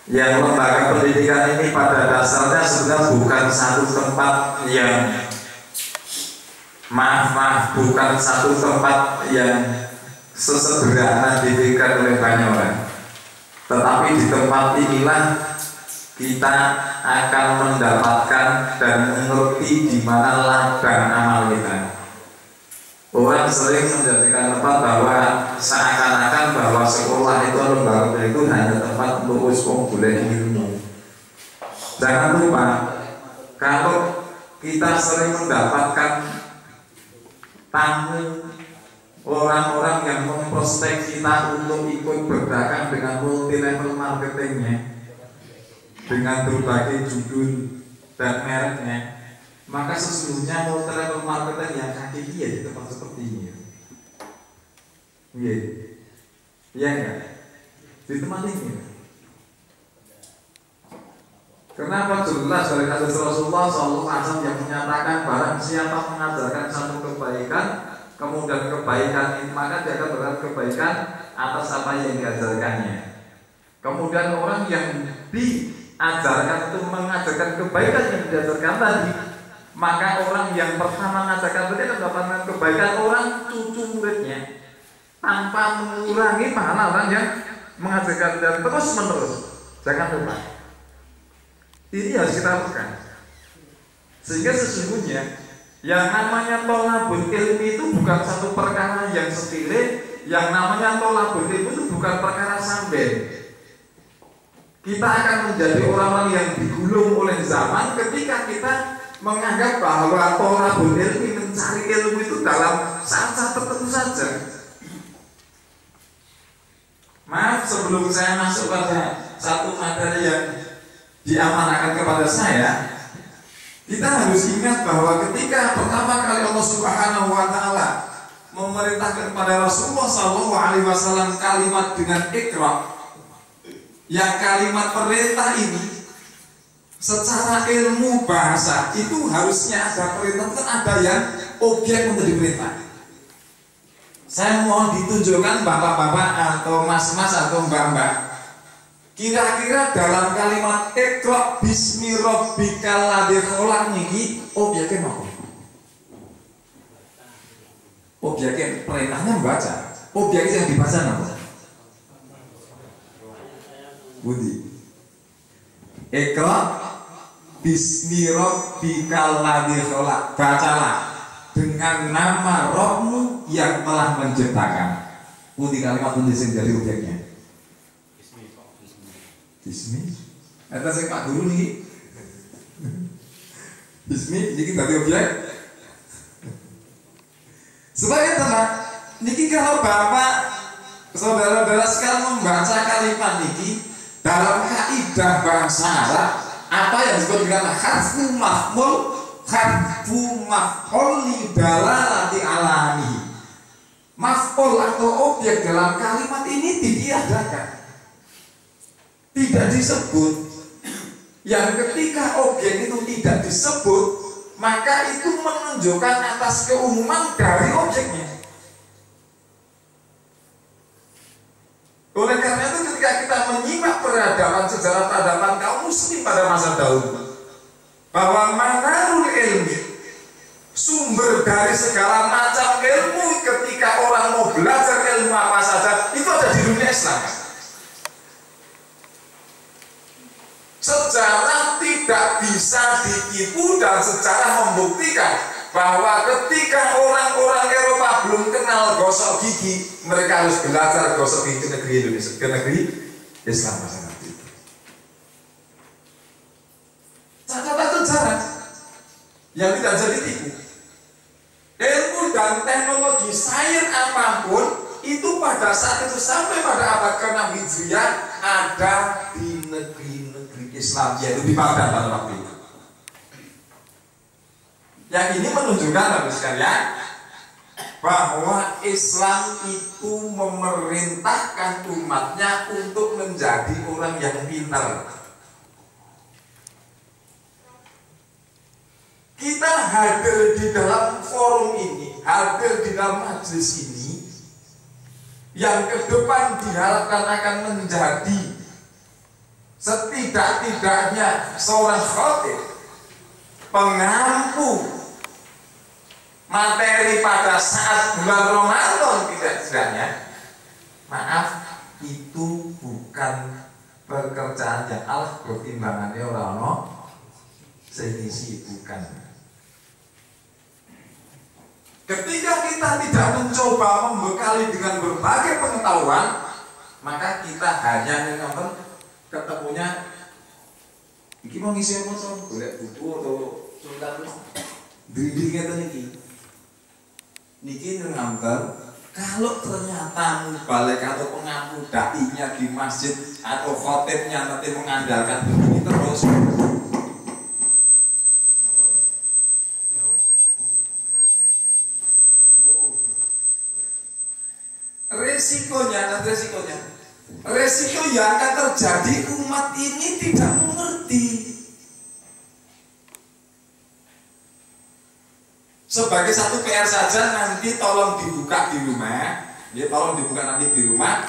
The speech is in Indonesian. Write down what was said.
yang lembaga pendidikan ini pada dasarnya sebenarnya bukan satu tempat yang bukan satu tempat yang sesederhana dipikirkan oleh banyak orang. Tetapi di tempat inilah kita akan mendapatkan dan mengerti di mana ladang amal kita. Orang sering menjadikan tempat bahwa seakan-akan bahwa sekolah itu lembaga itu hanya tempat untuk wong boleh ilmu. Jangan lupa, kalau kita sering mendapatkan tamu orang-orang yang memprospek kita untuk ikut berdagang dengan multi level marketingnya, dengan berbagai judul dan mereknya, maka sesungguhnya multi level marketing yang hakiki ya di tempat seperti ini. Iya, iya enggak? Di tempat ini. Kenapa jelas dari hadis Rasulullah SAW yang menyatakan barang siapa mengajarkan satu kebaikan, kemudian kebaikan itu maka dia akan berkat kebaikan atas apa yang diajarkannya. Kemudian orang yang diajarkan itu mengajarkan kebaikan yang diajarkan tadi, maka orang yang pertama mengajarkan tadi akan mendapatkan kebaikan orang cucu muridnya tanpa mengurangi pahala orang yang mengajarkan dan terus menerus. Jangan lupa, ini harus kita lakukan. Sehingga sesungguhnya yang namanya tolabul ilmi itu bukan satu perkara yang sepele. Yang namanya tolabul ilmi itu bukan perkara sambil. Kita akan menjadi orang-orang yang digulung oleh zaman ketika kita menganggap bahwa tolabul ilmi, mencari ilmu itu dalam saat-saat tertentu saja. Maaf, sebelum saya masuk pada satu materi yang diamanahkan kepada saya, kita harus ingat bahwa ketika pertama kali Allah Subhanahu wa Ta'ala memerintahkan kepada Rasulullah SAW kalimat dengan Iqra, yang kalimat perintah ini secara ilmu bahasa itu harusnya ada perintah, kan ada yang objek untuk diperintah. Saya mohon ditunjukkan bapak-bapak atau mas-mas atau mbak-mbak, kira-kira dalam kalimat Iqra bismi rabbikal ladzi khalaq niki objeknya apa? Objeknya perintahnya membaca. Objeknya yang dibaca apa? Budi. Iqra bismi rabbikal ladzi khalaq. Bacalah dengan nama Rabbmu yang telah menciptakan. Budi kalimat budi sing dari objeknya. Bismi, eta sing Pak Guru niki. Bismi niki dadi objek. Supaya tenang, niki kalau Bapak saudara-saudara sekalian membaca kalimat niki dalam kaidah bahasa Arab, apa yang disebut dengan harfu maf'ul, harfu maf'ul li dalalati alami. Maf'ul atau objek dalam kalimat ini ditiadakan, tidak disebut. Yang ketika objek itu tidak disebut, maka itu menunjukkan atas keumuman dari objeknya. Oleh karena itu ketika kita menyimak peradaban sejarah peradaban kaum muslim pada masa dahulu, bahwa manarul ilmi, sumber dari segala macam ilmu ketika orang mau belajar ilmu apa saja itu ada di dunia Islam. Sejarah tidak bisa ditipu dan sejarah membuktikan bahwa ketika orang-orang Eropa belum kenal gosok gigi, mereka harus belajar gosok gigi ke negeri Indonesia, ke negeri Islam pada waktu itu. Catatan sejarah yang tidak bisa ditipu. Ilmu dan teknologi sains apapun itu pada saat itu sampai pada abad ke-6 Hijriah ada di negeri Islam, yaitu di Baghdad pada waktu itu. Yang ini menunjukkan Bapak sekalian bahwa Islam itu memerintahkan umatnya untuk menjadi orang yang pintar. Kita hadir di dalam forum ini, hadir di dalam majelis ini, yang ke depan diharapkan akan menjadi Setidak-tidaknya seorang khatib pengampu materi pada saat bulan Ramadan tidak-tidaknya, maaf, itu bukan pekerjaan yang Allah pertimbangannya orang sehingga bukan. Ketika kita tidak mencoba membekali dengan berbagai pengetahuan, maka kita hanya nonton ketemunya iki mau ngisi apa so? Golek buku atau sultan diri kita niki nonton. Kalau ternyata balik atau pengampu dai-nya di masjid atau khotibnya nanti mengandalkan begini terus, resiko yang akan terjadi, umat ini tidak mengerti. Sebagai satu PR saja, nanti tolong dibuka di rumah, ya tolong dibuka nanti di rumah.